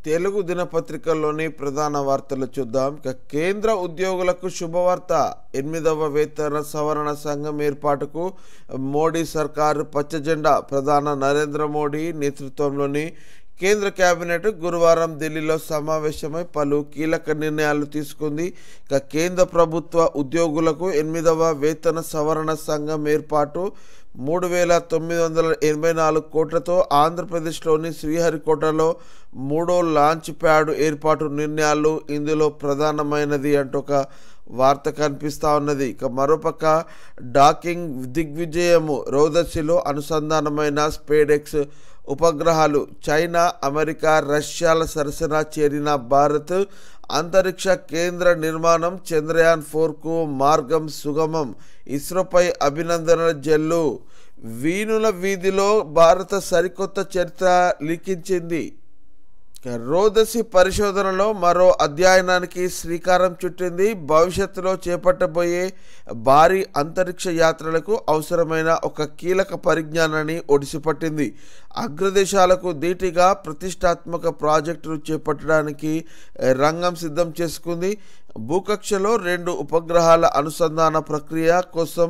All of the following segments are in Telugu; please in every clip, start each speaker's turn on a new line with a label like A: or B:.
A: తెలుగు దినపత్రికల్లోని ప్రధాన వార్తలు చూద్దాం. కేంద్ర ఉద్యోగులకు శుభవార్త. 8వ వేతన సవరణ సంఘం ఏర్పాటుకు మోడీ సర్కారు పచ్చజెండా. ప్రధాని నరేంద్ర మోడీ నేతృత్వంలోని కేంద్ర కేబినెట్ గురువారం ఢిల్లీలో సమావేశమై పలు కీలక నిర్ణయాలు తీసుకుంది. కేంద్ర ప్రభుత్వ ఉద్యోగులకు 8వ వేతన సవరణ సంఘం ఏర్పాటు 3,984 కోట్లతో ఆంధ్రప్రదేశ్లోని శ్రీహరికోటలో 3వ లాంచ్ ప్యాడ్ ఏర్పాటు నిర్ణయాలు ఇందులో ప్రధానమైనది అంటూ ఒక వార్త కనిపిస్తూ ఉన్నది. మరోపక్క డాకింగ్ దిగ్విజయము. రోదసిలో అనుసంధానమైన స్పేడెక్స్ ఉపగ్రహాలు. చైనా, అమెరికా, రష్యాల సరసన చేరిన భారత్. అంతరిక్ష కేంద్ర నిర్మాణం. చంద్రయాన్ 4కు మార్గం సుగమం. ఇస్రోపై అభినందనల జల్లు. వీణుల వీధిలో భారత సరికొత్త చరిత్ర లిఖించింది. రోదసి పరిశోధనలో మరో అధ్యయనానికి శ్రీకారం చుట్టింది. భవిష్యత్తులో చేపట్టబోయే భారీ అంతరిక్ష యాత్రలకు అవసరమైన ఒక కీలక పరిజ్ఞానాన్ని ఒడిసిపట్టింది. అగ్రదేశాలకు ధీటుగా ప్రతిష్టాత్మక ప్రాజెక్టులు చేపట్టడానికి రంగం సిద్ధం చేసుకుంది. భూకక్షలో 2 ఉపగ్రహాల అనుసంధాన ప్రక్రియ కోసం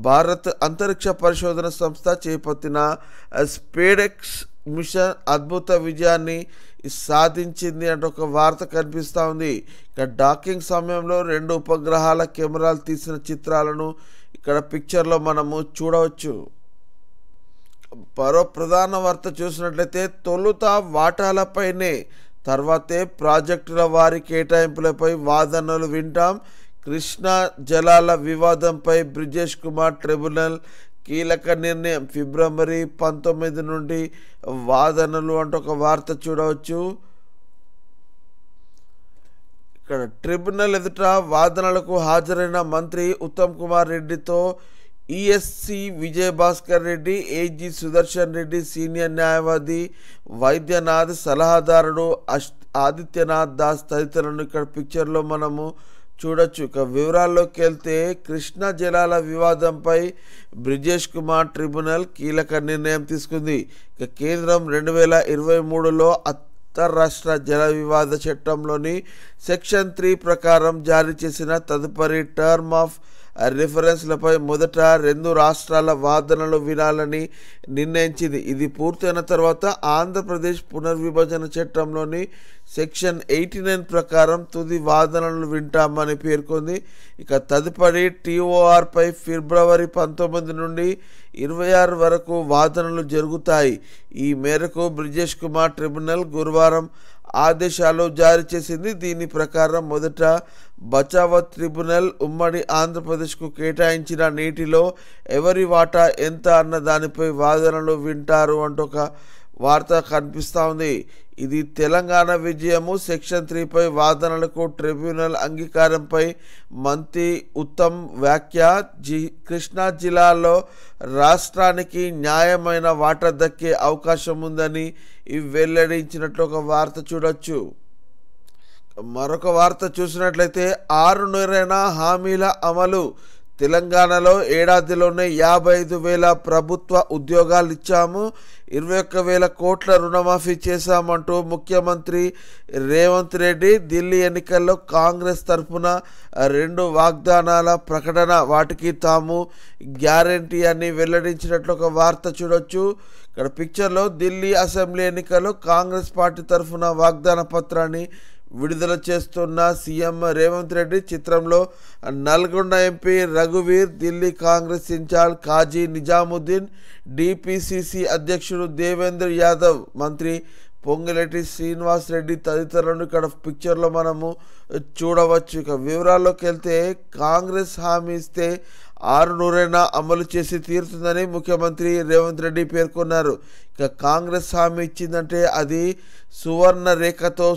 A: భారత్ అంతరిక్ష పరిశోధన సంస్థ చేపట్టిన స్పేడెక్స్ మిషన్ అద్భుత విజయాన్ని సాధించింది అంటూ ఒక వార్త కనిపిస్తూ ఉంది. డాకింగ్ సమయంలో 2 ఉపగ్రహాల కెమెరాలు తీసిన చిత్రాలను ఇక్కడ పిక్చర్లో మనము చూడవచ్చు. మరో ప్రధాన వార్త చూసినట్లయితే తొలుత వాటాలపైనే తర్వాతే ప్రాజెక్టుల వారి కేటాయింపులపై వాదనలు వింటాం. కృష్ణా జలాల వివాదంపై బ్రిజేష్ కుమార్ ట్రిబ్యునల్ కీలక నిర్ణయం. ఫిబ్రవరి 19 నుండి వాదనలు అంటూ ఒక వార్త చూడవచ్చు. ఇక్కడ ట్రిబ్యునల్ ఎదుట వాదనలకు హాజరైన మంత్రి ఉత్తమ్ కుమార్ రెడ్డితో ESC Vijayabhaskar Reddy, AG Sudarshan Reddy, senior న్యాయవాది వైద్యనాథ్, సలహాదారుడు ఆదిత్యనాథ్ దాస్ తదితరులను ఇక్కడ పిక్చర్లో మనము చూడొచ్చు. వివరాల్లోకి వెళ్తే కృష్ణా జలాల వివాదంపై బ్రిజేష్ కుమార్ ట్రిబ్యునల్ కీలక నిర్ణయం తీసుకుంది. కేంద్రం 2023లో అంతర్రాష్ట్ర జల వివాద చట్టంలోని సెక్షన్ 3 ప్రకారం జారీ చేసిన తదుపరి టర్మ్ ఆఫ్ రిఫరెన్స్లపై మొదట 2 రాష్ట్రాల వాదనలు వినాలని నిర్ణయించింది. ఇది పూర్తయిన తర్వాత ఆంధ్రప్రదేశ్ పునర్విభజన చట్టంలోని సెక్షన్ 89 ప్రకారం తుది వాదనలు వింటామని పేర్కొంది. తదుపరి టీఓఆర్పై ఫిబ్రవరి 19 నుండి 26 వరకు వాదనలు జరుగుతాయి. ఈ మేరకు బ్రిజేష్ కుమార్ ట్రిబ్యునల్ గురువారం ఆదేశాలు జారీ చేసింది. దీని ప్రకారం మొదట బచావత్ ట్రిబ్యునల్ ఉమ్మడి ఆంధ్రప్రదేశ్కు కేటాయించిన నీటిలో ఎవరి వాటా ఎంత అన్న దానిపై వాదనలు వింటారు అంటూ ఒక వార్త కనిపిస్తూ ఉంది. ఇది తెలంగాణ విజయము. సెక్షన్ 3పై వాదనలకు ట్రిబ్యునల్ అంగీకారంపై మంత్రి ఉత్తమ్ వ్యాఖ్య. కృష్ణా జిల్లాలో రాష్ట్రానికి న్యాయమైన వాటా దక్కే అవకాశం ఉందని వెల్లడించినట్లు ఒక వార్త చూడొచ్చు. మరొక వార్త చూసినట్లయితే 6 నెలైన హామీల అమలు. తెలంగాణలో ఏడాదిలోనే 55,000 ప్రభుత్వ ఉద్యోగాలు ఇచ్చాము, 21,000 కోట్ల రుణమాఫీ చేశామంటూ ముఖ్యమంత్రి రేవంత్ రెడ్డి ఢిల్లీ ఎన్నికల్లో కాంగ్రెస్ తరఫున 2 వాగ్దానాల ప్రకటన, వాటికి తాము గ్యారంటీ అని వెల్లడించినట్లు ఒక వార్త చూడొచ్చు. ఇక్కడ పిక్చర్లో ఢిల్లీ అసెంబ్లీ ఎన్నికల్లో కాంగ్రెస్ పార్టీ తరఫున వాగ్దాన పత్రాన్ని విడుదల చేస్తున్న సీఎం రేవంత్ రెడ్డి. చిత్రంలో నల్గొండ ఎంపీ రఘువీర్, ఢిల్లీ కాంగ్రెస్ ఇన్ఛార్జ్ కాజీ నిజాముద్దీన్, డిపిసిసి అధ్యక్షుడు దేవేంద్ర యాదవ్, మంత్రి పొంగులేటి శ్రీనివాస్ రెడ్డి తదితరులను ఇక్కడ పిక్చర్లో మనము చూడవచ్చు. వివరాల్లోకి వెళ్తే కాంగ్రెస్ హామీ ఇస్తే 6 నెలలైనా అమలు చేసి తీరుతుందని ముఖ్యమంత్రి రేవంత్ రెడ్డి పేర్కొన్నారు. కాంగ్రెస్ హామీ ఇచ్చిందంటే అది సువర్ణ రేఖతో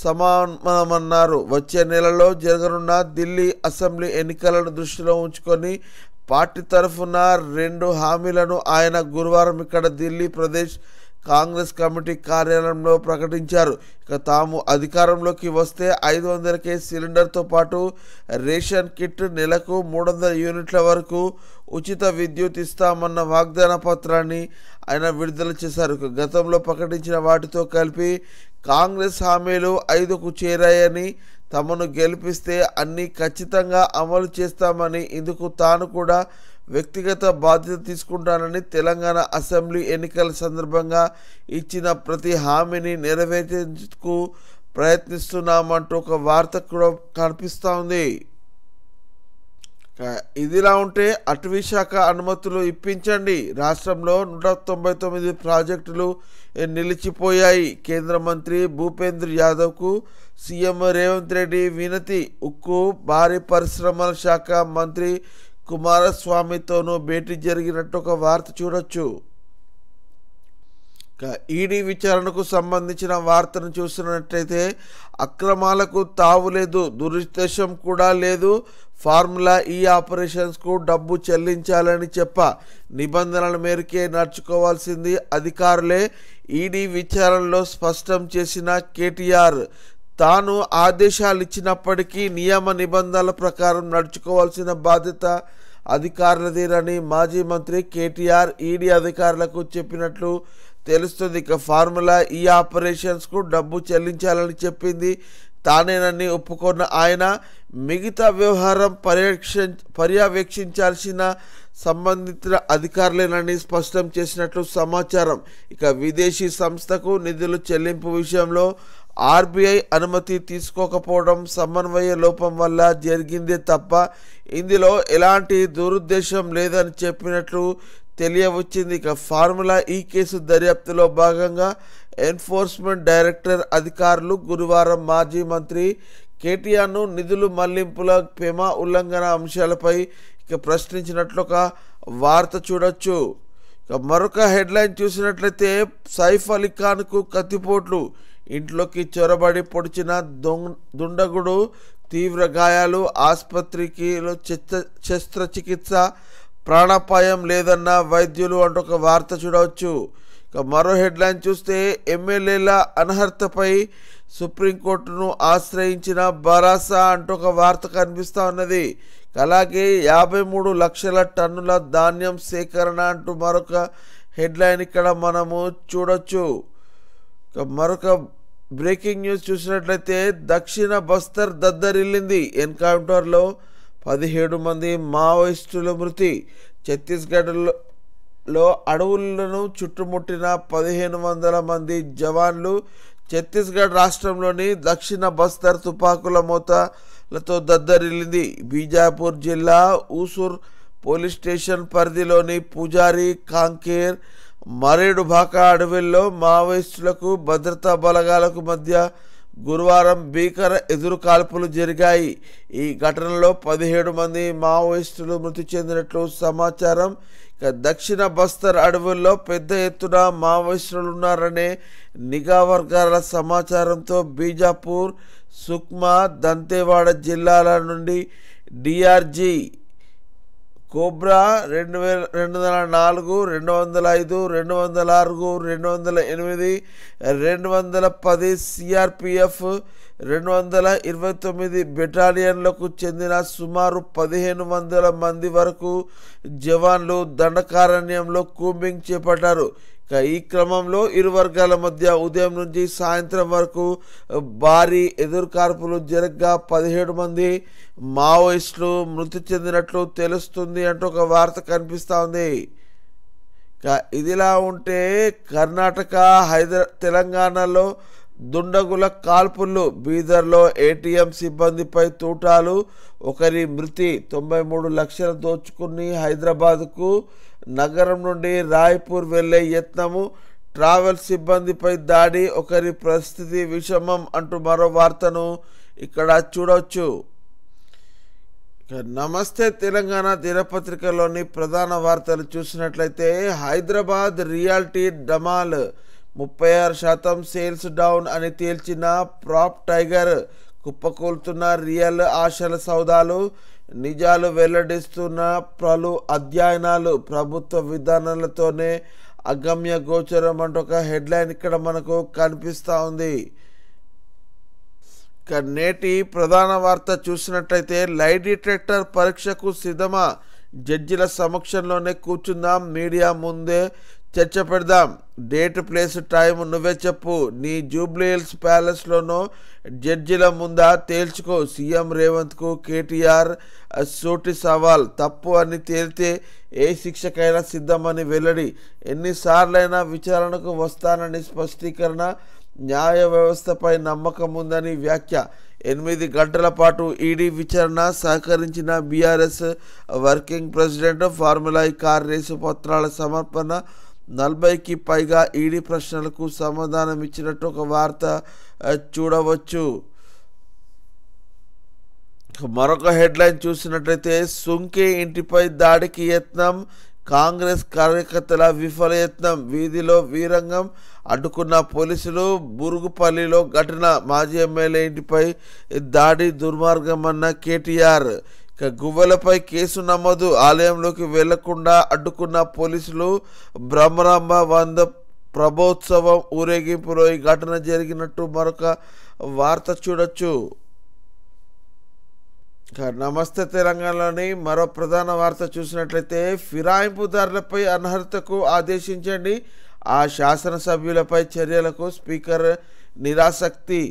A: సమానమన్నారు. వచ్చే నెలలో జరగనున్న ఢిల్లీ అసెంబ్లీ ఎన్నికలను దృష్టిలో ఉంచుకొని పార్టీ తరఫున 2 హామీలను ఆయన గురువారం ఇక్కడ ఢిల్లీ ప్రదేశ్ కాంగ్రెస్ కమిటీ కార్యాలయంలో ప్రకటించారు. తాము అధికారంలోకి వస్తే 500కే సిలిండర్తో పాటు రేషన్ కిట్, నెలకు 300 యూనిట్ల వరకు ఉచిత విద్యుత్ ఇస్తామన్న వాగ్దాన పత్రాన్ని ఆయన విడుదల చేశారు. గతంలో ప్రకటించిన వాటితో కలిపి కాంగ్రెస్ హామీలు 5కు చేరాయని, తమను గెలిపిస్తే అన్నీ ఖచ్చితంగా అమలు చేస్తామని, ఇందుకు తాను కూడా వ్యక్తిగత బాధ్యత తీసుకుంటానని, తెలంగాణ అసెంబ్లీ ఎన్నికల సందర్భంగా ఇచ్చిన ప్రతి హామీని నెరవేర్చేందుకు ప్రయత్నిస్తున్నామంటూ ఒక వార్త కూడా కనిపిస్తూ ఉంది. ఇదిలా ఉంటే అటవీ శాఖ అనుమతులు ఇప్పించండి, రాష్ట్రంలో 199 ప్రాజెక్టులు నిలిచిపోయాయి. కేంద్ర మంత్రి భూపేంద్ర యాదవ్కు సీఎం రేవంత్ రెడ్డి వినతి. ఉక్కు, భారీ పరిశ్రమల శాఖ మంత్రి కుమారస్వామితోనూ భేటీ జరిగినట్టు ఒక వార్త చూడొచ్చు. ఈడీ విచారణకు సంబంధించిన వార్తను చూసినట్లయితే అక్రమాలకు తావు లేదు, దురుద్దేశం కూడా లేదు, ఫార్ములా ఈ ఆపరేషన్స్కు డబ్బు చెల్లించాలని నిబంధనల మేరకే నడుచుకోవాల్సింది అధికారులే. ఈడీ విచారణలో స్పష్టం చేసిన కేటీఆర్, తాను ఆదేశాలు ఇచ్చినప్పటికీ నియమ నిబంధనల ప్రకారం నడుచుకోవాల్సిన బాధ్యత అధికారులదేనని మాజీ మంత్రి కేటీఆర్ ఈడీ అధికారులకు చెప్పినట్లు తెలుస్తుంది. ఇక ఫార్ములా ఈ ఆపరేషన్స్కు డబ్బు చెల్లించాలని చెప్పింది తానేనని ఒప్పుకున్న ఆయన, మిగతా వ్యవహారం పర్యవేక్షించాల్సిన సంబంధిత అధికారులేనని స్పష్టం చేసినట్లు సమాచారం. ఇక విదేశీ సంస్థకు నిధులు చెల్లింపు విషయంలో ఆర్బీఐ అనుమతి తీసుకోకపోవడం సమన్వయ లోపం వల్ల జరిగిందే తప్ప ఇందులో ఎలాంటి దురుద్దేశం లేదని చెప్పినట్లు తెలియవచ్చింది. ఇక ఫార్ములా ఈ కేసు దర్యాప్తులో భాగంగా ఎన్ఫోర్స్మెంట్ డైరెక్టర్ అధికారులు గురువారం మాజీ మంత్రి కేటీఆర్ను నిధులు మళ్లింపుల పెమా ఉల్లంఘన అంశాలపై ప్రశ్నించినట్లు ఒక వార్త చూడొచ్చు. ఇక మరొక హెడ్లైన్ చూసినట్లయితే సైఫ్ అలీ ఖాన్కు కత్తిపోట్లు, ఇంట్లోకి చొరబడి పొడిచిన దుండగుడు తీవ్ర గాయాలు, ఆసుపత్రికి శస్త్రచికిత్స, ప్రాణాపాయం లేదన్న వైద్యులు అంటూ ఒక వార్త చూడవచ్చు. ఇక మరో హెడ్లైన్ చూస్తే ఎమ్మెల్యేల అనర్హతపై సుప్రీంకోర్టును ఆశ్రయించిన భరాసా అంటూ ఒక వార్త కనిపిస్తూ ఉన్నది. అలాగే 53 లక్షల టన్నుల ధాన్యం సేకరణ అంటూ మరొక హెడ్లైన్ ఇక్కడ మనము చూడొచ్చు. మరొక బ్రేకింగ్ న్యూస్ చూసినట్లయితే దక్షిణ బస్తర్ దద్దరిల్లింది, ఎన్కౌంటర్లో 17 మంది మావోయిస్టుల మృతి. ఛత్తీస్గఢ్లో అడవులను చుట్టుముట్టిన 1500 మంది జవాన్లు. ఛత్తీస్గఢ్ రాష్ట్రంలోని దక్షిణ బస్తర్ తుపాకుల మోతలతో దద్దరిల్లింది. బీజాపూర్ జిల్లా ఊసూర్ పోలీస్ స్టేషన్ పరిధిలోని పూజారి, కాంకేర్, మరేడుభాకా అడవుల్లో మావోయిస్టులకు భద్రతా బలగాలకు మధ్య గురువారం భీకర ఎదురు కాల్పులు జరిగాయి. ఈ ఘటనలో 17 మంది మావోయిస్టులు మృతి చెందినట్లు సమాచారం. దక్షిణ బస్తర్ అడవుల్లో పెద్ద ఎత్తున మావోయిస్టులు ఉన్నారనే నిఘా వర్గాల సమాచారంతో బీజాపూర్, సుక్మా, దంతేవాడ జిల్లాల నుండి డిఆర్జీ కోబ్రా 204, 205, 206, 208, 210 సిఆర్పిఎఫ్ 229 బెటాలియన్లకు చెందిన సుమారు 1500 మంది వరకు జవాన్లు దండకారణ్యంలో కూంబింగ్ చేపట్టారు. ఈ క్రమంలో ఇరు వర్గాల మధ్య ఉదయం నుంచి సాయంత్రం వరకు భారీ ఎదురుకాల్పులు జరగగా 17 మంది మావోయిస్టులు మృతి చెందినట్లు తెలుస్తుంది అంటూ ఒక వార్త కనిపిస్తూ ఉంది. ఇదిలా ఉంటే కర్ణాటక, తెలంగాణలో దుండగుల కాల్పులు. బీదర్లో ఏటీఎం సిబ్బందిపై తూటాలు, ఒకరి మృతి. 93 లక్షలు దోచుకుని హైదరాబాద్కు నగరం నుండి రాయ్పూర్ వెళ్లే యత్నము. ట్రావెల్ సిబ్బందిపై దాడి, ఒకరి పరిస్థితి విషమం అంటూ మరో వార్తను ఇక్కడ చూడవచ్చు. నమస్తే తెలంగాణ దినపత్రికలోని ప్రధాన వార్తలు చూసినట్లయితే హైదరాబాద్ రియాలిటీ డమాల్, 36% సేల్స్ డౌన్ అని తేల్చిన ప్రాప్ టైగర్, కుప్పకూలుతున్న రియల్ ఆశల సౌదాలు, నిజాలు వెల్లడిస్తున్న పలు అధ్యయనాలు, ప్రభుత్వ విధానాలతోనే అగమ్య గోచరం అంటూ ఒక హెడ్లైన్ ఇక్కడ మనకు కనిపిస్తూ ఉంది. నేటి ప్రధాన వార్త చూసినట్లయితే లై డిటెక్టర్ పరీక్షకు సిద్ధమా, జడ్జిల సమక్షంలోనే కూర్చుందాం, మీడియా ముందే చర్చ పెడదాం. డేట్, ప్లేస్, టైం నువ్వే చెప్పు. నీ జూబ్లీ హిల్స్ ప్యాలెస్లోనో జడ్జిల ముందా తేల్చుకో. సీఎం రేవంత్కు కేటీఆర్ సూటి సవాల్. తప్పు అని తేలితే ఏ శిక్షకైనా సిద్ధమని వెల్లడి. ఎన్నిసార్లైనా విచారణకు వస్తానని స్పష్టీకరణ. న్యాయ వ్యవస్థపై నమ్మకం ఉందని వ్యాఖ్య. 8 గంటల పాటు ఈడీ విచారణ. సహకరించిన BRS working president. Formula car race పత్రాల సమర్పణ. 40కి పైగా ఈడీ ప్రశ్నలకు సమాధానం ఇచ్చినట్టు ఒక వార్త చూడవచ్చు. మరొక హెడ్లైన్ చూసినట్లయితే సుంకే ఇంటిపై దాడికి యత్నం. కాంగ్రెస్ కార్యకర్తల విఫల యత్నం. వీధిలో వీరంగం. అడ్డుకున్న పోలీసులు. బురుగుపల్లిలో ఘటన. మాజీ ఎమ్మెల్యే ఇంటిపై దాడి దుర్మార్గమన్న కేటీఆర్. గువ్వలపై కేసు నమోదు. ఆలయంలోకి వెళ్లకుండా అడ్డుకున్న పోలీసులు. బ్రహ్మరాంబ 100 ప్రభోత్సవం ఊరేగింపులో ఈ ఘటన జరిగినట్టు మరొక వార్త చూడొచ్చు. నమస్తే తెలంగాణలోని మరో ప్రధాన వార్త చూసినట్లయితే ఫిరాయింపుదారులపై అనర్హతకు ఆదేశించండి. ఆ శాసనసభ్యులపై చర్యలకు స్పీకర్ నిరాసక్తి.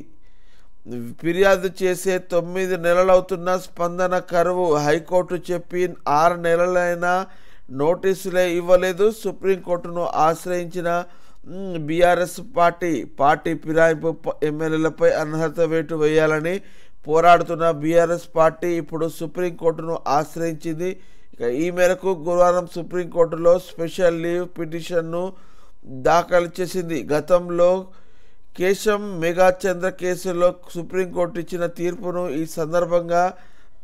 A: ఫిర్యాదు చేసే 9 నెలలవుతున్న స్పందన కరువు. హైకోర్టు చెప్పి 6 నెలలైనా నోటీసులే ఇవ్వలేదు. సుప్రీంకోర్టును ఆశ్రయించిన బీఆర్ఎస్ పార్టీ ఫిరాయింపు ఎమ్మెల్యేలపై అనర్హత వేటు వేయాలని పోరాడుతున్న బీఆర్ఎస్ పార్టీ ఇప్పుడు సుప్రీంకోర్టును ఆశ్రయించింది. ఈ మేరకు గురువారం సుప్రీంకోర్టులో స్పెషల్ లీవ్ పిటిషన్ను దాఖలు చేసింది. గతంలో కేశం మెగాచంద్ర కేసులో సుప్రీంకోర్టు ఇచ్చిన తీర్పును ఈ సందర్భంగా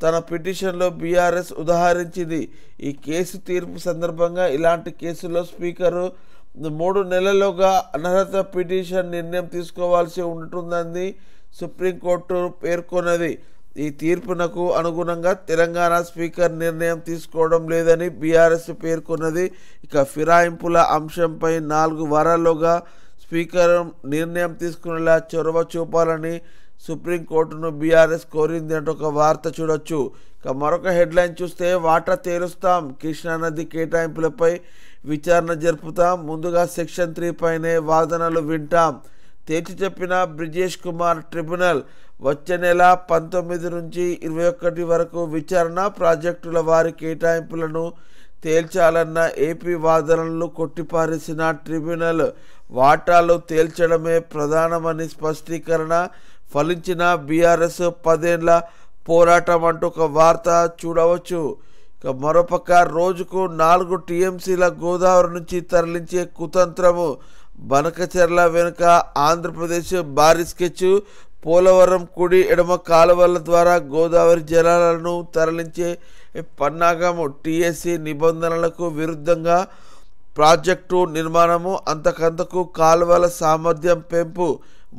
A: తన పిటిషన్లో బీఆర్ఎస్ ఉదహరించింది. ఈ కేసు తీర్పు సందర్భంగా ఇలాంటి కేసుల్లో స్పీకరు 3 నెలల్లోగా అనర్హత పిటిషన్ నిర్ణయం తీసుకోవాల్సి ఉంటుందని సుప్రీంకోర్టు పేర్కొన్నది. ఈ తీర్పునకు అనుగుణంగా తెలంగాణ స్పీకర్ నిర్ణయం తీసుకోవడం లేదని బీఆర్ఎస్ పేర్కొన్నది. ఇక ఫిరాయింపుల అంశంపై 4 వారాల్లోగా స్పీకర్ నిర్ణయం తీసుకునేలా చొరవ చూపాలని సుప్రీంకోర్టును బీఆర్ఎస్ కోరింది అంటూ ఒక వార్త చూడొచ్చు. ఇక మరొక హెడ్లైన్ చూస్తే వాటా తేలుస్తాం. కృష్ణానది కేటాయింపులపై విచారణ జరుపుతాం. ముందుగా సెక్షన్ 3 పైనే వాదనలు వింటాం. తేల్చి చెప్పిన బ్రిజేష్ కుమార్ ట్రిబ్యునల్. వచ్చే నెల 19 నుంచి 21 వరకు విచారణ. ప్రాజెక్టుల వారి కేటాయింపులను తేల్చాలన్న ఏపీ వాదనలను కొట్టిపారేసిన ట్రిబ్యునల్ వాటాలు తేల్చడమే ప్రధానమని స్పష్టీకరణ. ఫలించిన బీఆర్ఎస్ 10 ఏళ్ల పోరాటం అంటూ ఒక వార్త చూడవచ్చు. ఇక మరోపక్క రోజుకు 4 టీఎంసీల గోదావరి నుంచి తరలించే కుతంత్రము. బనకచెర్ల వెనుక ఆంధ్రప్రదేశ్ భారీ స్కెచ్. పోలవరం కుడి ఎడమ కాలువల ద్వారా గోదావరి జలాలను తరలించే పన్నాగము. టీఎస్సీ నిబంధనలకు విరుద్ధంగా ప్రాజెక్టు నిర్మాణము. అంతకంతకు కాలువల సామర్థ్యం పెంపు.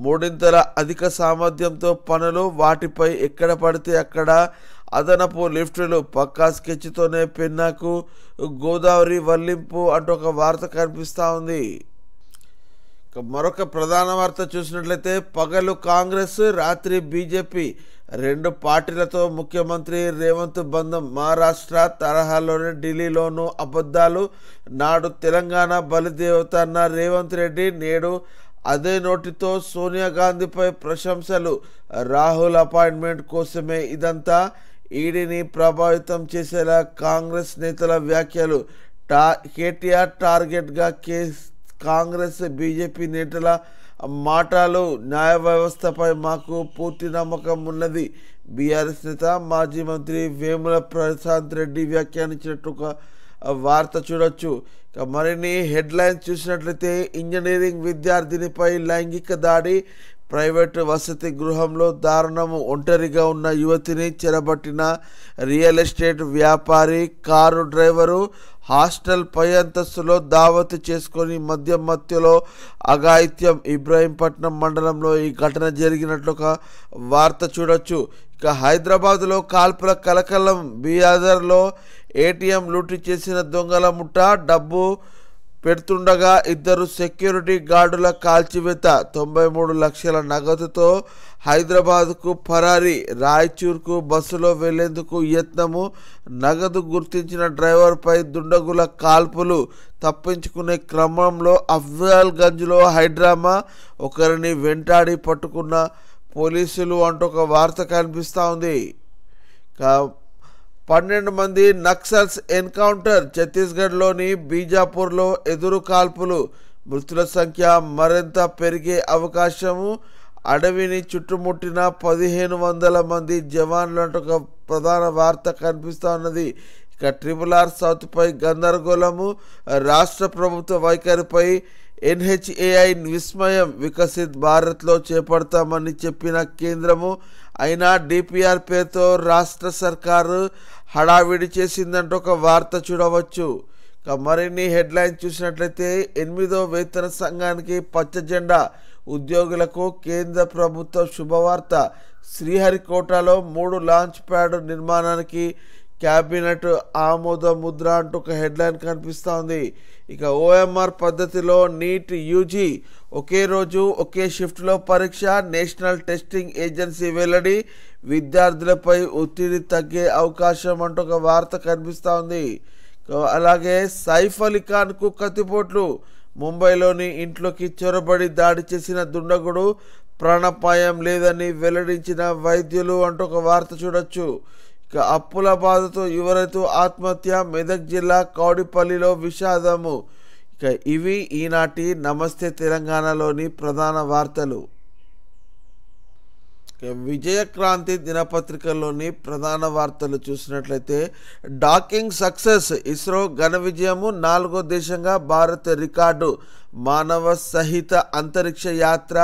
A: 3 అధిక సామర్థ్యంతో పనులు. వాటిపై ఎక్కడ పడితే అక్కడ అదనపు లిఫ్టులు. పక్కా స్కెచ్తోనే పెన్నాకు గోదావరి వల్లింపు అంటూ ఒక వార్త కనిపిస్తూ ఉంది. మరొక ప్రధాన వార్త చూసినట్లయితే పగలు కాంగ్రెస్, రాత్రి బీజేపీ. 2 పార్టీలతో ముఖ్యమంత్రి రేవంత్ బంధం. మహారాష్ట్ర తరహాలోనే ఢిల్లీలోనూ అబద్ధాలు. నాడు తెలంగాణ బలిదేవత అన్న రేవంత్ రెడ్డి నేడు అదే నోటితో సోనియా గాంధీపై ప్రశంసలు. రాహుల్ అపాయింట్మెంట్ కోసమే ఇదంతా. ఈడీని ప్రభావితం చేసేలా కాంగ్రెస్ నేతల వ్యాఖ్యలు. కేటీఆర్ టార్గెట్గా కాంగ్రెస్ బీజేపీ నేతల మాటలు. న్యాయ వ్యవస్థపై మాకు పూర్తి నమ్మకం ఉన్నది. బీఆర్ఎస్ నేత మాజీ మంత్రి వేముల ప్రశాంత్ రెడ్డి వ్యాఖ్యానించినట్టు ఒక వార్త చూడొచ్చు. ఇక మరిన్ని హెడ్లైన్స్ చూసినట్లయితే ఇంజనీరింగ్ విద్యార్థినిపై లైంగిక దాడి. ప్రైవేటు వసతి గృహంలో దారుణము. ఒంటరిగా ఉన్న యువతిని చెరబట్టిన రియల్ ఎస్టేట్ వ్యాపారి. కారు డ్రైవరు హాస్టల్ పై అంతస్తులో దావతు చేసుకొని మధ్యలో అఘాయిత్యం. ఇబ్రాహీంపట్నం మండలంలో ఈ ఘటన జరిగినట్లు ఒక వార్త చూడొచ్చు. ఇక హైదరాబాద్లో కాల్పుల కలకలం. బీఆర్లో ఏటీఎం లూటీ చేసిన దొంగల ముఠా. డబ్బు పెడుతుండగా ఇద్దరు సెక్యూరిటీ గార్డుల కాల్చివేత, 93 లక్షల నగదుతో హైదరాబాద్కు పరారీ, రాయచూర్కు బస్సులో వెళ్లేందుకు యత్నము, నగదు గుర్తించిన డ్రైవర్పై దుండగుల కాల్పులు, తప్పించుకునే క్రమంలో అఫ్జల్గంజ్లో హైడ్రామా, ఒకరిని వెంటాడి పట్టుకున్న పోలీసులు అంటూ ఒక వార్త కనిపిస్తూ ఉంది. 12 మంది నక్సల్స్ ఎన్కౌంటర్, ఛత్తీస్గఢ్లోని బీజాపూర్లో ఎదురు కాల్పులు, మృతుల సంఖ్య మరింత పెరిగే అవకాశము, అడవిని చుట్టుముట్టిన 1500 మంది జవాన్లు అంటూ ఒక ప్రధాన వార్త కనిపిస్తూ ఉన్నది. ఇక RRR సౌత్పై గందరగోళము, రాష్ట్ర ప్రభుత్వ వైఖరిపై NHAI విస్మయం, వికసిత్ భారత్లో చేపడతామని చెప్పిన కేంద్రము అయినా DPR పేరుతో రాష్ట్ర సర్కారు హడావిడి చేసిందంటూ ఒక వార్త చూడవచ్చు. మరిన్ని హెడ్లైన్స్ చూసినట్లయితే 8వ వేతన సంఘానికి పచ్చ జెండా, ఉద్యోగులకు కేంద్ర ప్రభుత్వ శుభవార్త, శ్రీహరికోటలో 3 లాంచ్ ప్యాడ్ నిర్మాణానికి క్యాబినెట్ ఆమోద ముద్ర అంటూ ఒక హెడ్లైన్ కనిపిస్తూ ఉంది. ఇక OMR పద్ధతిలో నీట్ UG ఒకే రోజు ఒకే షిఫ్ట్లో పరీక్ష, నేషనల్ టెస్టింగ్ ఏజెన్సీ వెల్లడి, విద్యార్థులపై ఒత్తిడి తగ్గే అవకాశం అంటూ ఒక వార్త కనిపిస్తూ ఉంది. అలాగే సైఫ్ అలీ ఖాన్కు కత్తిపోట్లు, ముంబైలోని ఇంట్లోకి చొరబడి దాడి చేసిన దుండగుడు ప్రాణాపాయం లేదని వెల్లడించిన వైద్యులు అంటూ ఒక వార్త చూడొచ్చు. ఇక అప్పుల బాధతో యువ రైతు ఆత్మహత్య, మెదక్ జిల్లా కౌడిపల్లిలో విషాదము. ఇక ఇవి ఈనాటి నమస్తే తెలంగాణలోని ప్రధాన వార్తలు. విజయక్రాంతి దినపత్రికలోని ప్రధాన వార్తలు చూసినట్లయితే డాకింగ్ సక్సెస్, ఇస్రో ఘన విజయము, 4వ దేశంగా భారత్ రికార్డు, మానవ సహిత అంతరిక్ష యాత్ర,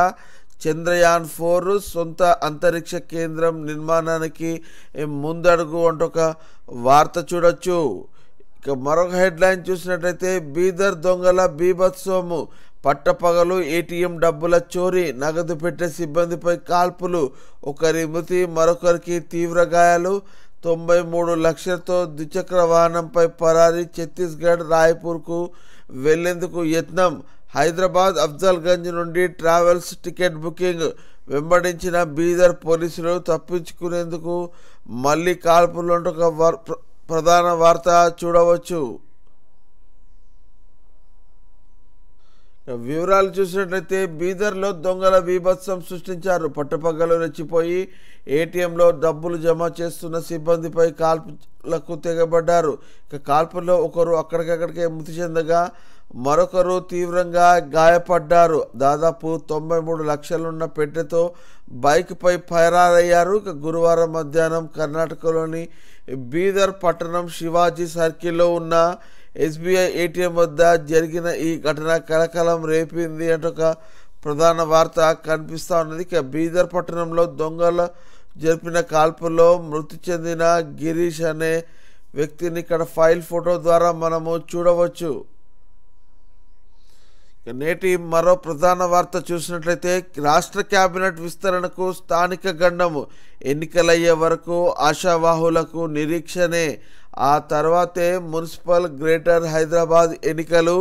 A: చంద్రయాన్ 4 సొంత అంతరిక్ష కేంద్రం నిర్మాణానికి ముందడుగు అంటూ ఒక వార్త చూడొచ్చు. ఇక మరొక హెడ్లైన్ చూసినట్లయితే బీదర్ దొంగల బీభత్సము, పట్టపగలు ATM డబ్బుల చోరీ, నగదు పెట్టే సిబ్బందిపై కాల్పులు, ఒకరి మృతి మరొకరికి తీవ్ర గాయాలు, 93 లక్షలతో ద్విచక్ర వాహనంపై పరారీ, ఛత్తీస్గఢ్ రాయ్పూర్కు వెళ్లేందుకు యత్నం, హైదరాబాద్ అఫ్జల్గంజ్ నుండి ట్రావెల్స్ టికెట్ బుకింగ్, వెంబడించిన బీదర్ పోలీసులు, తప్పించుకునేందుకు మళ్ళీ కాల్పులు అంటూ ఒక ప్రధాన వార్త చూడవచ్చు. వివరాలు చూసినట్లయితే బీదర్లో దొంగల బీభత్సం సృష్టించారు, పట్టపగలు రెచ్చిపోయి ATMలో డబ్బులు జమ చేస్తున్న సిబ్బందిపై కాల్పులకు తెగబడ్డారు. ఇక కాల్పుల్లో ఒకరు అక్కడికక్కడికే మృతి చెందగా మరొకరు తీవ్రంగా గాయపడ్డారు. దాదాపు 93 లక్షలున్న పెట్టెతో బైక్పై ఫైరారయ్యారు. ఇక గురువారం మధ్యాహ్నం కర్ణాటకలోని బీదర్ పట్టణం శివాజీ సర్కిల్లో ఉన్న SBI ATM వద్ద జరిగిన ఈ ఘటన కలకలం రేపింది అంటూ ఒక ప్రధాన వార్త కనిపిస్తూ ఉన్నది. ఇక బీదర్ పట్టణంలో దొంగల జరిపిన కాల్పుల్లో మృతి చెందిన గిరీష్ అనే వ్యక్తిని ఇక్కడ ఫైల్ ఫోటో ద్వారా మనము చూడవచ్చు. నేటి మరో ప్రధాన వార్త చూసినట్లయితే రాష్ట్ర కేబినెట్ విస్తరణకు స్థానిక గండము, ఎన్నికలయ్యే వరకు ఆశావాహులకు నిరీక్షనే, ఆ తర్వాతే మున్సిపల్ గ్రేటర్ హైదరాబాద్ ఎన్నికలు,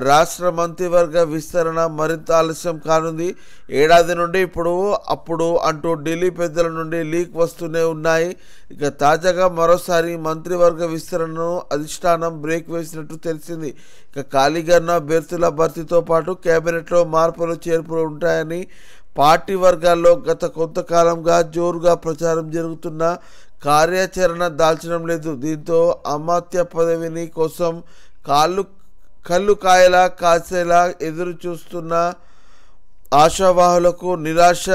A: రాష్ట్ర మంత్రివర్గ విస్తరణ మరింత ఆలస్యం కానుంది. ఏడాది నుండి అప్పుడు అంటూ ఢిల్లీ పెద్దల నుండి లీక్ వస్తూనే ఉన్నాయి. ఇక తాజాగా మరోసారి మంత్రివర్గ విస్తరణను అధిష్టానం బ్రేక్ వేసినట్టు తెలిసింది. ఇక ఖాళీగా ఉన్న అభ్యర్థుల భర్తీతో పాటు కేబినెట్లో మార్పులు చేర్పులు ఉంటాయని పార్టీ వర్గాల్లో గత కొంతకాలంగా జోరుగా ప్రచారం జరుగుతున్న కార్యాచరణ దాల్చడం లేదు. దీంతో అమాత్య పదవిని కోసం కళ్ళు కాయలా కాసేలా ఎదురు చూస్తున్న ఆశావాహులకు నిరాశ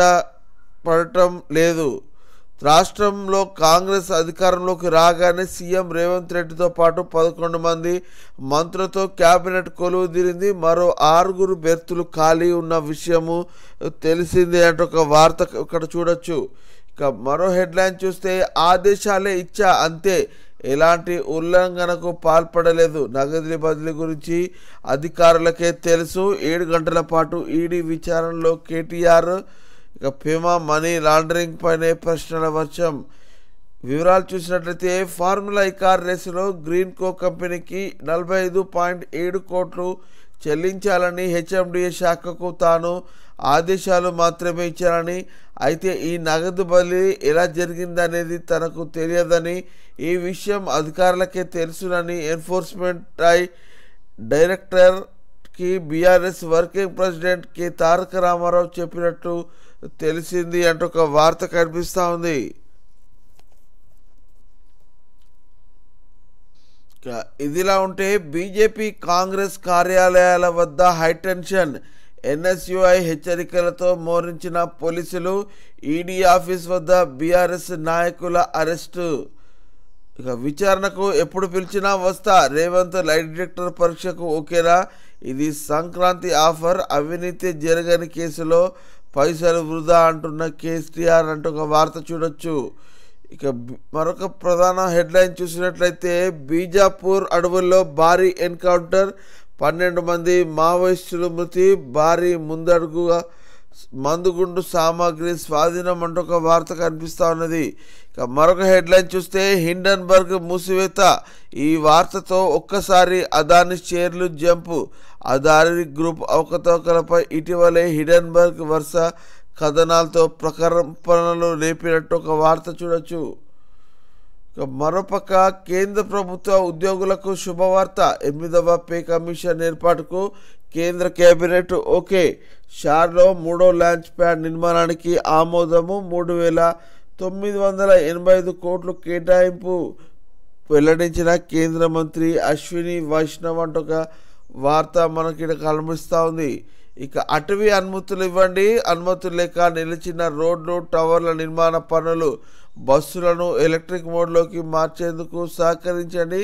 A: పడటం లేదు. రాష్ట్రంలో కాంగ్రెస్ అధికారంలోకి రాగానే సీఎం రేవంత్ రెడ్డితో పాటు 11 మంది మంత్రులతో కేబినెట్ కొలువు తీరింది. మరో 6 బెర్తులు ఖాళీ ఉన్న విషయము తెలిసిందే అంటూ ఒక వార్త ఇక్కడ చూడొచ్చు. ఇక మరో హెడ్లైన్ చూస్తే ఆదేశాలే ఇచ్చా అంతే, ఎలాంటి ఉల్లంఘనకు పాల్పడలేదు, నగదు బదిలీ గురించి అధికారులకే తెలుసు, 7 గంటల పాటు ఈడీ విచారణలో కేటీఆర్. ఇక ఫేమా మనీ లాండరింగ్ పైనే ప్రశ్నల వర్షం. వివరాలు చూసినట్లయితే ఫార్ములా ఈ కార్ రేసులో గ్రీన్ కో కంపెనీకి 45.7 కోట్లు చెల్లించాలని హెచ్ఎండిఏ శాఖకు తాను ఆదేశాలు మాత్రమే ఇచ్చారని, అయితే ఈ నగదు బదిలీ ఎలా జరిగిందనేది తనకు తెలియదని, ఈ విషయం అధికారులకే తెలుసునని ఎన్ఫోర్స్మెంట్ డైరెక్టర్కి బీఆర్ఎస్ వర్కింగ్ ప్రెసిడెంట్ కె తారక రామారావు చెప్పినట్టు తెలిసింది అంటూ ఒక వార్త కనిపిస్తూ ఉంది. ఇదిలా ఉంటే బీజేపీ కాంగ్రెస్ కార్యాలయాల వద్ద హైటెన్షన్, ఎన్ఎస్యుఐ హెచ్చరికలతో మోహరించిన పోలీసులు, ఈడీ ఆఫీస్ వద్ద బీఆర్ఎస్ నాయకుల అరెస్టు. ఇక విచారణకు ఎప్పుడు పిలిచినా వస్తా, రేవంత్ లైట్ డిటెక్టర్ పరీక్షకు ఓకేనా, ఇది సంక్రాంతి ఆఫర్, అవినీతి జరగని కేసులో పైసలు వృధా అంటున్న కేసీఆర్ అంటూ ఒక వార్త చూడొచ్చు. ఇక మరొక ప్రధాన హెడ్లైన్ చూసినట్లయితే బీజాపూర్ అడవుల్లో భారీ ఎన్కౌంటర్, 12 మంది మావోయిస్టులు మృతి, భారీ ముందడుగుగా మందుగుండు సామాగ్రి స్వాధీనం అంటూ ఒక వార్త కనిపిస్తూ ఉన్నది. ఇక మరొక హెడ్లైన్ చూస్తే హిండన్బర్గ్ మూసివేత, ఈ వార్తతో ఒక్కసారి అదాని షేర్లు జంపు, అదాని గ్రూప్ అవకతవకలపై ఇటీవలే హిండన్బర్గ్ వరుస కథనాలతో ప్రకంపనలు లేపినట్టు ఒక వార్త చూడొచ్చు. మరోపక్క కేంద్ర ప్రభుత్వ ఉద్యోగులకు శుభవార్త, 8వ పే కమిషన్ ఏర్పాటుకు కేంద్ర కేబినెట్ ఓకే, షార్లో 3వ లాంచ్ ప్యాడ్ నిర్మాణానికి ఆమోదము, 3,985 కోట్లు కేటాయింపు వెల్లడించిన కేంద్ర మంత్రి అశ్విని వైష్ణవ్ అంటూ ఒక వార్త మనకి ఇక్కడ కనిపిస్తూ ఉంది. ఇక అటవీ అనుమతులు ఇవ్వండి, అనుమతులు లేక నిలిచిన రోడ్లు టవర్ల నిర్మాణ పనులు, బస్సులను ఎలక్ట్రిక్ మోడ్లోకి మార్చేందుకు సహకరించండి,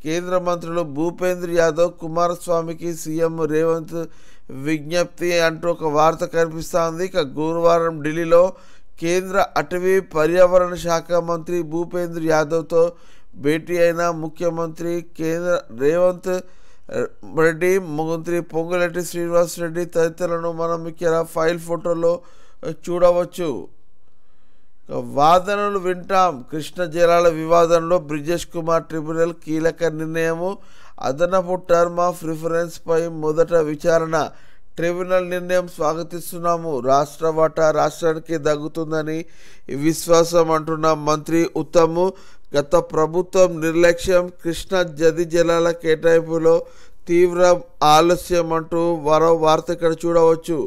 A: కేంద్ర మంత్రులు భూపేంద్ర యాదవ్ కుమారస్వామికి సీఎం రేవంత్ విజ్ఞప్తి అంటూ ఒక వార్త కనిపిస్తూ ఉంది. ఇక గురువారం ఢిల్లీలో కేంద్ర అటవీ పర్యావరణ శాఖ మంత్రి భూపేంద్ర యాదవ్తో భేటీ అయిన ముఖ్యమంత్రి కేంద్ర రేవంత్ రెడ్డి, మంత్రి పొంగులేటి శ్రీనివాస్ రెడ్డి తదితరులను మనం ఇక్కడ ఫైల్ ఫోటోలో చూడవచ్చు. వాదనలు వింటాం, కృష్ణ జలాల వివాదంలో బ్రిజేష్ కుమార్ ట్రిబ్యునల్ కీలక నిర్ణయము, అదనపు టర్మ్ ఆఫ్ రిఫరెన్స్ పై మొదట విచారణ, ట్రిబ్యునల్ నిర్ణయం స్వాగతిస్తున్నాము, రాష్ట్ర వాటా రాష్ట్రానికి దగ్గుతుందని విశ్వాసం అంటున్న మంత్రి ఉత్తమ్. గత ప్రభుత్వం నిర్లక్ష్యం, కృష్ణా నది జలాల కేటాయింపులో తీవ్ర ఆలస్యం అంటూ మరో వార్త ఇక్కడ చూడవచ్చు.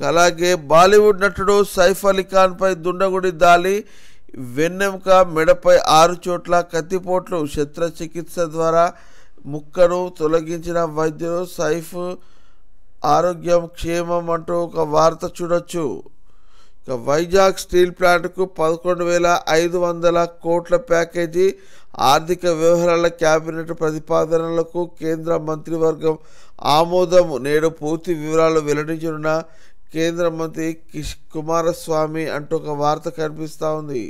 A: అలాగే బాలీవుడ్ నటుడు సైఫ్ అలీ ఖాన్పై దుండగుడి దాలి, వెన్నెముక మెడపై 6 చోట్ల కత్తిపోట్లు, శస్త్రచికిత్స ద్వారా ముక్కను తొలగించిన వైద్యులు, సైఫ్ ఆరోగ్యం క్షేమం అంటూ ఒక వార్త చూడొచ్చు. వైజాగ్ స్టీల్ ప్లాంట్కు 11,500 కోట్ల ప్యాకేజీ, ఆర్థిక వ్యవహారాల కేబినెట్ ప్రతిపాదనలకు కేంద్ర మంత్రివర్గం ఆమోదం, నేడు పూర్తి వివరాలు వెల్లడించనున్న కేంద్ర మంత్రి కుమారస్వామి అంటూ ఒక వార్త కనిపిస్తూ ఉంది.